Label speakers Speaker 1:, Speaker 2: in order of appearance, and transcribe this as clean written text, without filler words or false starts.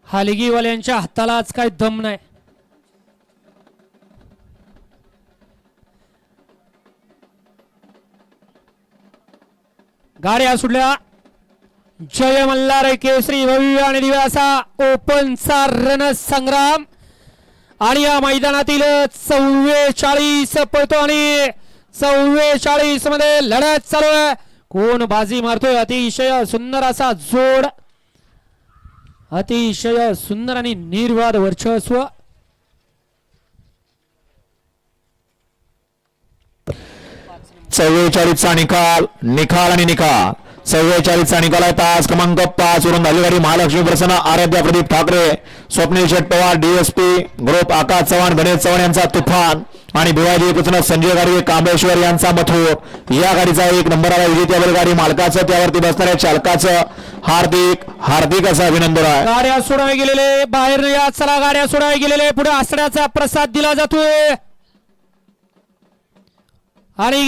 Speaker 1: हालगीवाल्यांच्या हाताला आज काय दम नाही. गाड्या सुटल्या. जय मल्हार केसरी भव्य आणि दिव्य असा ओपनचा रणसंग्राम आणि या मैदानातील 44 पळतो आणि 44 मध्ये लढत चालू आहे. कोण बाजी मारतोय? अतिशय सुंदर असा जोड, अतिशय सुंदर आणि निर्वाद वर्चस्व.
Speaker 2: चा निकाल आणि निकाल 44चा निकाल आहे. तास क्रमांक 5 वरून धावली गाडी महालक्ष्मी प्रसन्न आराध्या प्रदीप ठाकरे, स्वप्नील शेट पवार डीएसपी ग्रुप, आकाश चव्हाण गणेश चव्हाण यांचा तुफान आणि भिवाजी प्रसन्न संजय गाडगे कांबळेश्वर यांचा मथुर. या गाडीचा 1 नंबरला विजेत्या बैलगाडी मालकाचं त्यावरती बसणाऱ्या चालकाचं हार्दिक असं अभिनंदन आहे.
Speaker 1: गाड्या सोडावे गेलेले बाहेर या. चला गाड्या सोडावे गेलेले पुढे आसड्याचा प्रसाद दिला जातोय आणि